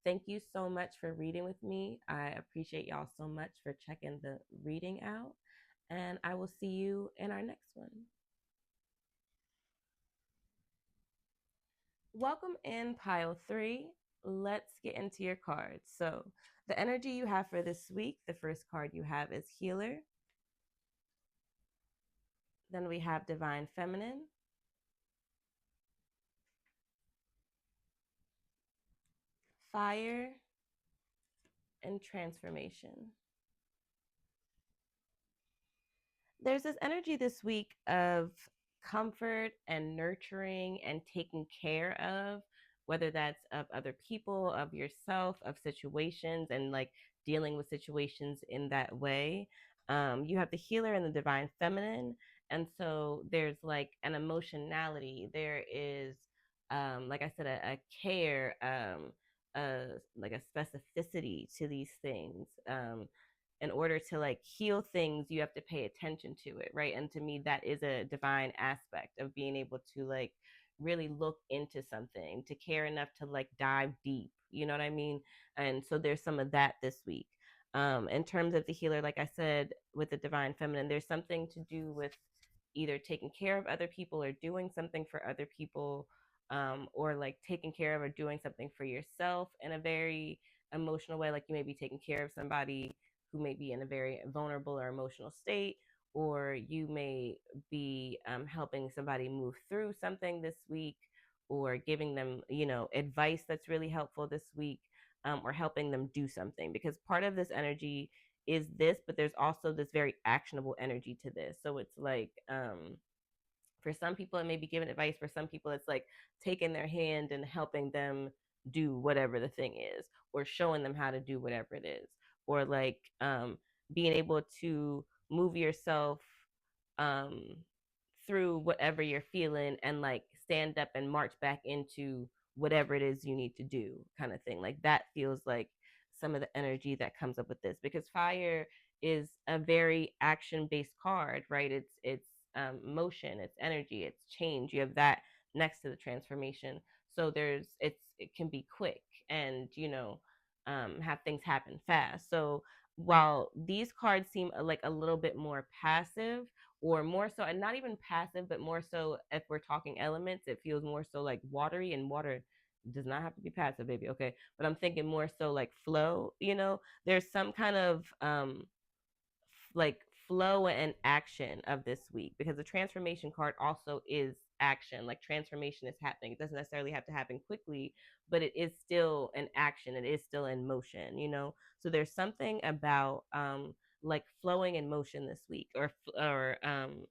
thank you so much for reading with me. I appreciate y'all so much for checking the reading out. And I will see you in our next one. Welcome in pile 3. Let's get into your cards. So, the energy you have for this week, the first card you have is Healer. Then we have Divine Feminine. Fire, and Transformation. There's this energy this week of comfort and nurturing and taking care of, whether that's of other people, of yourself, of situations, and like dealing with situations in that way. You have the Healer and the Divine Feminine. And so there's like an emotionality. There is, like I said, a care, like a specificity to these things. In order to like heal things, you have to pay attention to it, right? And to me, that is a divine aspect of being able to like really look into something, to care enough to like dive deep, you know what I mean? And so there's some of that this week. In terms of the Healer, like I said, with the Divine Feminine, there's something to do with either taking care of other people or doing something for other people, or like taking care of or doing something for yourself in a very emotional way, like you may be taking care of somebody who may be in a very vulnerable or emotional state, or you may be helping somebody move through something this week, or giving them, advice that's really helpful this week, or helping them do something. Because part of this energy is this, but there's also this very actionable energy to this. So it's like, for some people, it may be giving advice. For some people, it's like taking their hand and helping them do whatever the thing is, or showing them how to do whatever it is, or like being able to move yourself um, through whatever you're feeling, and like stand up and march back into whatever it is you need to do, kind of thing. Like that feels like some of the energy that comes up with this, because fire is a very action based card, right? It's motion, it's energy, it's change. You have that next to the transformation. So it can be quick, and have things happen fast. So while these cards seem like a little bit more passive, or more so, and not even passive, but more so, if we're talking elements, it feels more so like watery, and water does not have to be passive, baby. Okay. But I'm thinking more so like flow, there's some kind of like flow and action of this week, because the transformation card also is action. Like transformation is happening. It doesn't necessarily have to happen quickly, but it is still an action. It is still in motion. So there's something about like flowing in motion this week, or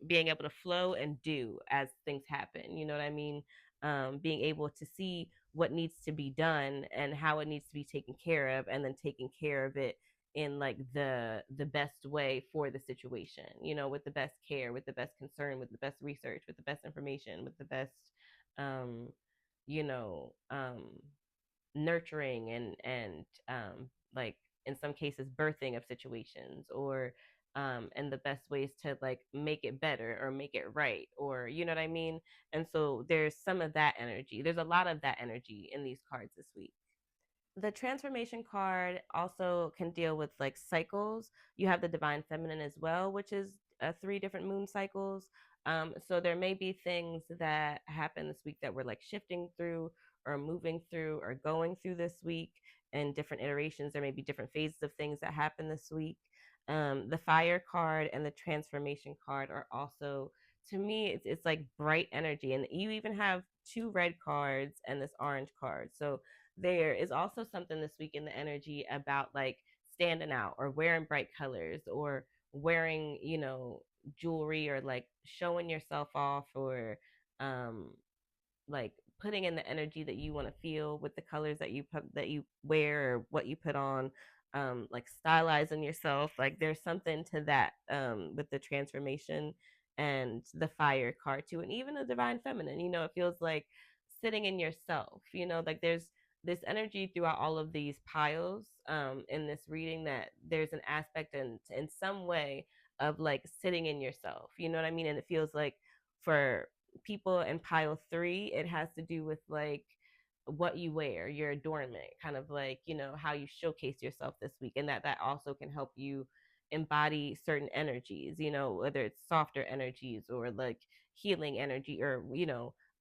being able to flow and do as things happen. You know what I mean? Being able to see what needs to be done and how it needs to be taken care of, and then taking care of it in like the best way for the situation, with the best care, with the best concern, with the best research, with the best information, with the best um you know um nurturing, and like in some cases birthing of situations, or and the best ways to like make it better or make it right, or you know what I mean. And so there's some of that energy, there's a lot of that energy in these cards this week. The transformation card also can deal with like cycles. You have the divine feminine as well, which is three different moon cycles. So there may be things that happen this week that we're like shifting through, or moving through, or going through this week in different iterations. There may be different phases of things that happen this week. The fire card and the transformation card are also, to me, it's like bright energy. And you even have two red cards and this orange card. So there is also something this week in the energy about like standing out, or wearing bright colors, or wearing, jewelry, or like showing yourself off, or um like putting in the energy that you want to feel with the colors that you wear, or what you put on, like stylizing yourself. Like there's something to that, with the transformation and the fire card too, and even the divine feminine. It feels like sitting in yourself. Like there's this energy throughout all of these piles, in this reading, that there's an aspect in some way of like sitting in yourself. You know what I mean? And it feels like for people in pile 3, it has to do with like what you wear, your adornment, kind of like, how you showcase yourself this week, and that also can help you embody certain energies, whether it's softer energies, or like healing energy, or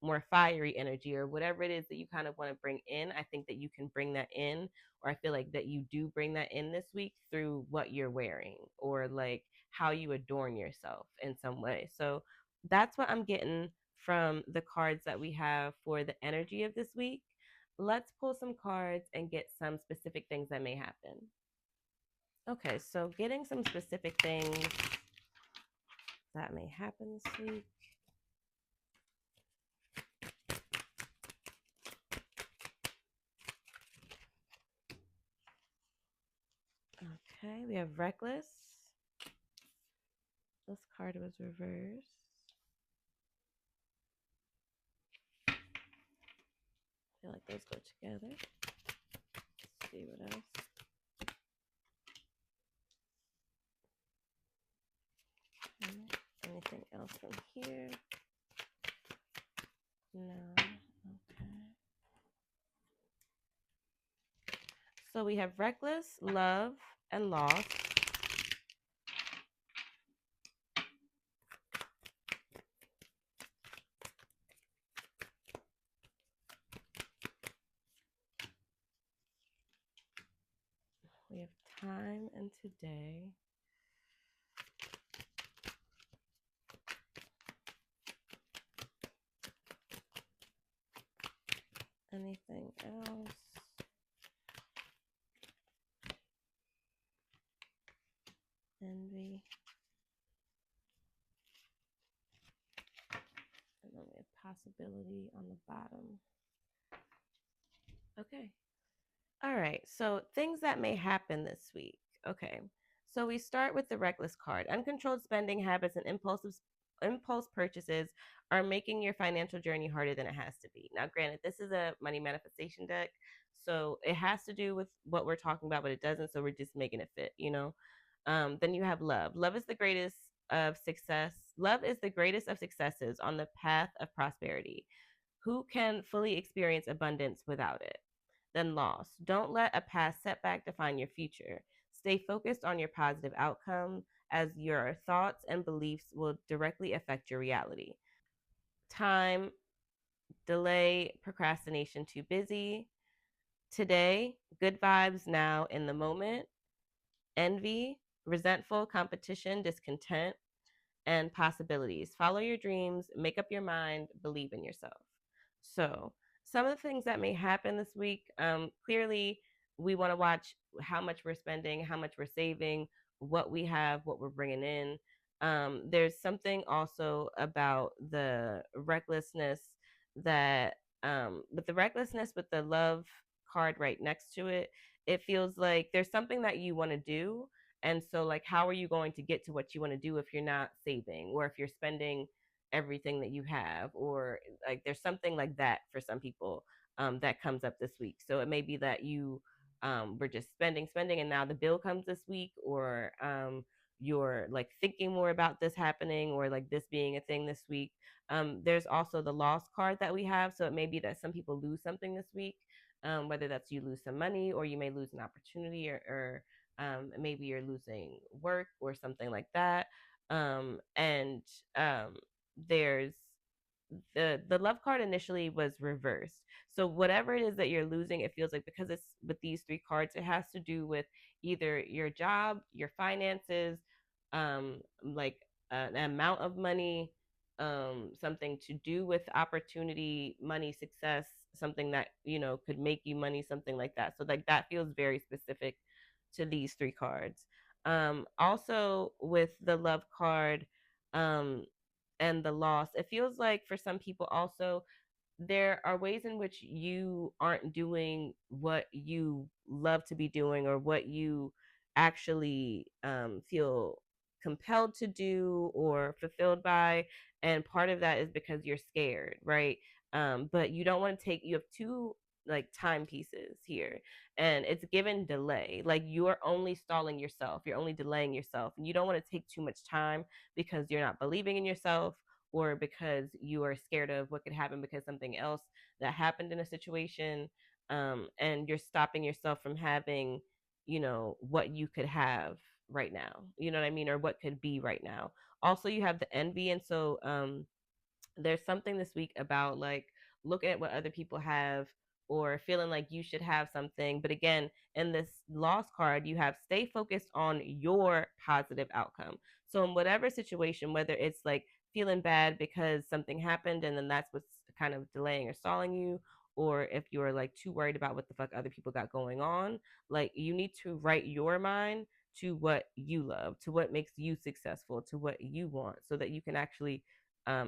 more fiery energy, or whatever it is that you kind of want to bring in. I think that you can bring that in, or I feel like that you do bring that in this week through what you're wearing, or like how you adorn yourself in some way. So that's what I'm getting from the cards that we have for the energy of this week. Let's pull some cards and get some specific things that may happen. Okay, so getting some specific things that may happen this week. Okay, we have Reckless. This card was reversed. I feel like those go together. Let's see what else. Okay. Anything else from here? No. Okay. So we have Reckless, Love, and Loss. today. Anything else? Envy. And then we have possibility on the bottom. Okay. All right. So things that may happen this week. Okay. So we start with the reckless card. Uncontrolled spending habits and impulse purchases are making your financial journey harder than it has to be. Now, granted, this is a money manifestation deck, so it has to do with what we're talking about, but it doesn't. So we're just making it fit, you know. Then you have love. Love is the greatest of success. Love is the greatest of successes on the path of prosperity. Who can fully experience abundance without it? Then loss. Don't let a past setback define your future. Stay focused on your positive outcome, as your thoughts and beliefs will directly affect your reality. Time, delay, procrastination, too busy. Today, good vibes now in the moment. Envy, resentful, competition, discontent, and possibilities. Follow your dreams, make up your mind, believe in yourself. So, some of the things that may happen this week, clearly, we want to watch how much we're spending, how much we're saving, what we have, what we're bringing in. There's something also about the recklessness that, with the recklessness with the love card right next to it, it feels like there's something that you want to do, and so, like, how are you going to get to what you want to do if you're not saving or if you're spending everything that you have? Or like, there's something like that for some people that comes up this week. So it may be that you were just spending, and now the bill comes this week, or you're like thinking more about this happening or like this being a thing this week. There's also the loss card that we have. So it may be that some people lose something this week, whether that's you lose some money or you may lose an opportunity, or maybe you're losing work or something like that. And there's the love card initially was reversed. So whatever it is that you're losing, it feels like, because it's with these three cards, it has to do with either your job, your finances, like an amount of money, something to do with opportunity, money, success, something that, you know, could make you money, something like that. So like that feels very specific to these three cards. Also with the love card, um, and the loss, it feels like for some people also there are ways in which you aren't doing what you love to be doing or what you actually feel compelled to do or fulfilled by. And part of that is because you're scared, right? But you don't want to take, you have two like timepieces here, and it's given delay. Like, you're only stalling yourself, you're only delaying yourself, and you don't want to take too much time because you're not believing in yourself, or because you are scared of what could happen because something else that happened in a situation, and you're stopping yourself from having, you know, what you could have right now, you know what I mean, or what could be right now. Also, you have the envy, and so there's something this week about like looking at what other people have or feeling like you should have something. But again, in this loss card, you have stay focused on your positive outcome. So in whatever situation, whether it's like feeling bad because something happened and then that's what's kind of delaying or stalling you, or if you're like too worried about what the fuck other people got going on, like you need to write your mind to what you love, to what makes you successful, to what you want, so that you can actually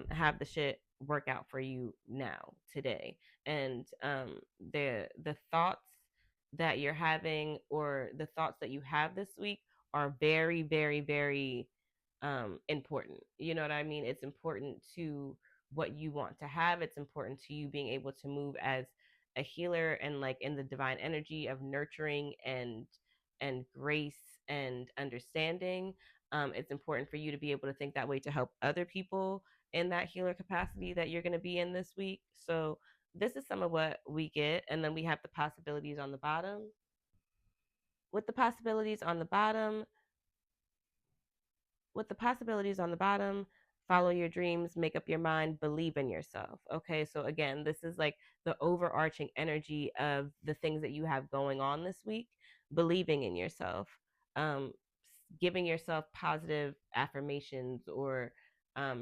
have the shit work out for you now, today. And the thoughts that you're having, or the thoughts that you have this week, are very, very, very important. You know what I mean? It's important to what you want to have. It's important to you being able to move as a healer and like in the divine energy of nurturing and grace and understanding. It's important for you to be able to think that way to help other people in that healer capacity that you're going to be in this week. So this is some of what we get, and then we have the possibilities on the bottom. With the possibilities on the bottom, with the possibilities on the bottom, follow your dreams, make up your mind, believe in yourself. Okay, so again, this is like the overarching energy of the things that you have going on this week, believing in yourself. Um, giving yourself positive affirmations or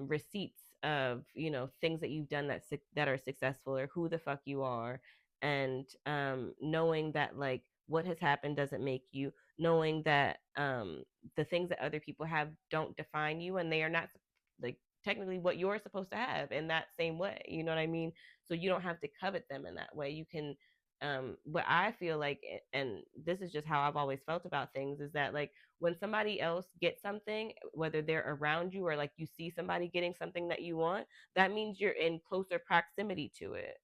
receipts of, you know, things that you've done that are successful, or who the fuck you are, and knowing that like what has happened doesn't make you, knowing that the things that other people have don't define you, and they are not like technically what you're supposed to have in that same way, you know what I mean? So you don't have to covet them in that way. You can what I feel like, and this is just how I've always felt about things, is that like when somebody else gets something, whether they're around you or like you see somebody getting something that you want, that means you're in closer proximity to it.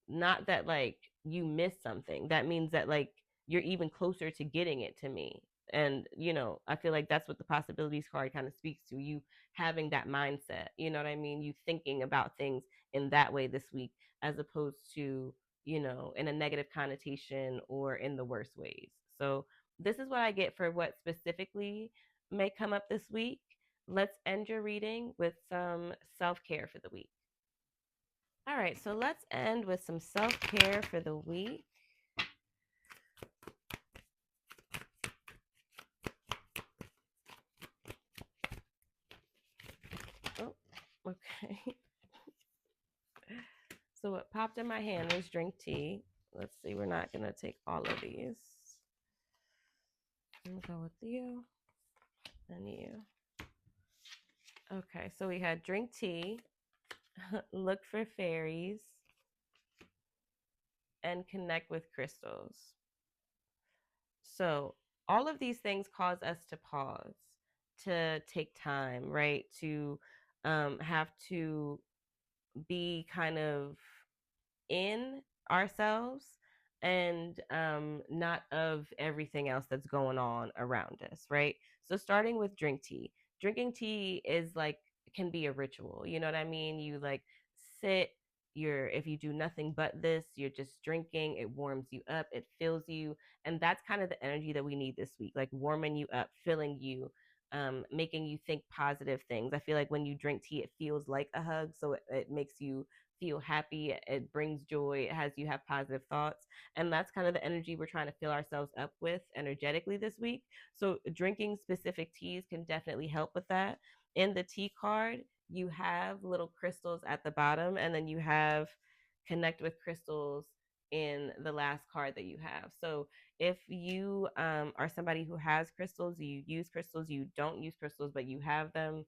Not that like you missed something. That means that like you're even closer to getting it to me. And you know, I feel like that's what the possibilities card kind of speaks to, you having that mindset, you know what I mean, you thinking about things in that way this week, as opposed to, you know, in a negative connotation or in the worst ways. So this is what I get for what specifically may come up this week. Let's end your reading with some self-care for the week. All right, so let's end with some self care for the week. Oh, okay. So, what popped in my hand was drink tea. Let's see, we're not going to take all of these. I'm going to go with you and you. Okay, so we had drink tea, look for fairies, and connect with crystals. So, all of these things cause us to pause, to take time, right? To have to be kind of in ourselves and not of everything else that's going on around us, right? So starting with drink tea. Drinking tea is like, can be a ritual. You know what I mean? You like sit, you're, if you do nothing but this, you're just drinking, it warms you up, it fills you. And that's kind of the energy that we need this week, like warming you up, filling you, making you think positive things. I feel like when you drink tea, it feels like a hug. So it makes you feel happy, it brings joy, it has you have positive thoughts, and that's kind of the energy we're trying to fill ourselves up with energetically this week. So drinking specific teas can definitely help with that. In the tea card, you have little crystals at the bottom, and then you have connect with crystals in the last card that you have. So if you are somebody who has crystals, you use crystals, you don't use crystals but you have them,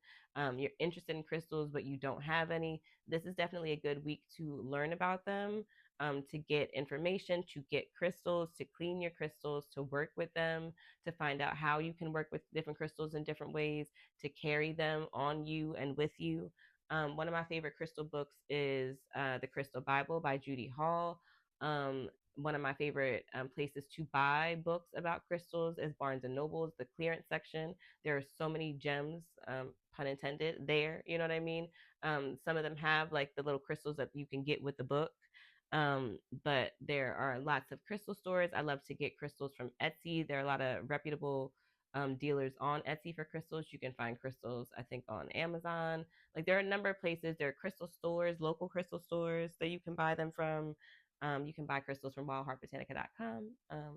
you're interested in crystals but you don't have any, this is definitely a good week to learn about them, to get information, to get crystals, to clean your crystals, to work with them, to find out how you can work with different crystals in different ways, to carry them on you and with you. One of my favorite crystal books is The Crystal Bible by Judy Hall. One of my favorite places to buy books about crystals is Barnes and Noble's, the clearance section. There are so many gems, pun intended, there. You know what I mean? Some of them have like the little crystals that you can get with the book. But there are lots of crystal stores. I love to get crystals from Etsy. There are a lot of reputable dealers on Etsy for crystals. You can find crystals, I think, on Amazon. Like there are a number of places. There are crystal stores, local crystal stores that you can buy them from. You can buy crystals from wildheartbotanica.com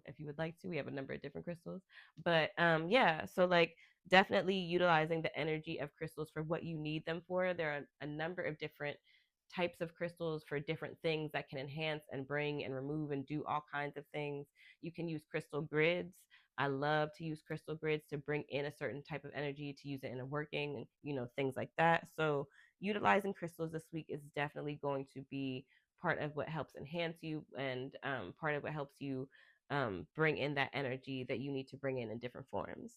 if you would like to. We have a number of different crystals. But yeah, so like definitely utilizing the energy of crystals for what you need them for. There are a number of different types of crystals for different things that can enhance and bring and remove and do all kinds of things. You can use crystal grids. I love to use crystal grids to bring in a certain type of energy, to use it in a working and, you know, things like that. So utilizing crystals this week is definitely going to be part of what helps enhance you, and part of what helps you bring in that energy that you need to bring in different forms.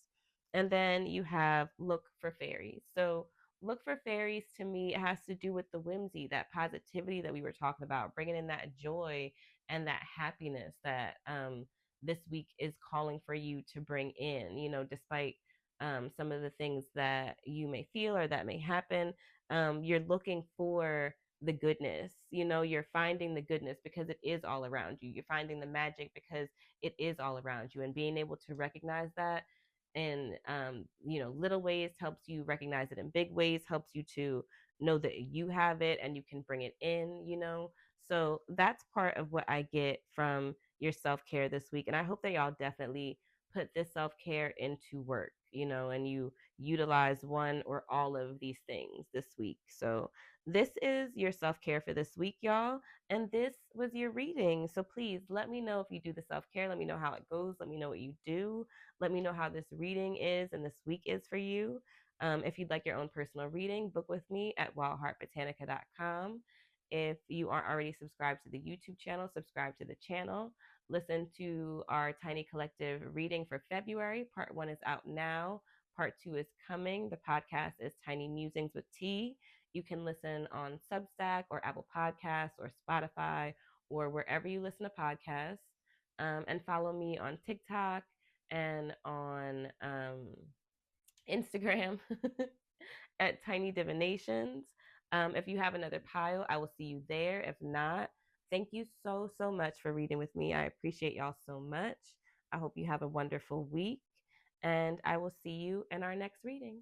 And then you have look for fairies. So look for fairies, to me, it has to do with the whimsy, that positivity that we were talking about, bringing in that joy and that happiness that this week is calling for you to bring in, you know, despite some of the things that you may feel or that may happen. You're looking for the goodness, you know, you're finding the goodness because it is all around you. You're finding the magic because it is all around you, and being able to recognize that in you know, little ways helps you recognize it in big ways, helps you to know that you have it and you can bring it in, you know. So that's part of what I get from your self-care this week, and I hope that y'all definitely put this self-care into work, and you utilize one or all of these things this week. So this is your self-care for this week, y'all. And this was your reading. So please let me know if you do the self-care. Let me know how it goes. Let me know what you do. Let me know how this reading is and this week is for you. If you'd like your own personal reading, book with me at wildheartbotanica.com. If you aren't already subscribed to the YouTube channel, subscribe to the channel. Listen to our Tiny Collective reading for February. Part 1 is out now. Part 2 is coming. The podcast is Tiny Musings with T. You can listen on Substack or Apple Podcasts or Spotify or wherever you listen to podcasts. And follow me on TikTok and on Instagram at Tiny Divinations. If you have another pile, I will see you there. If not, thank you so, so much for reading with me. I appreciate y'all so much. I hope you have a wonderful week, and I will see you in our next reading.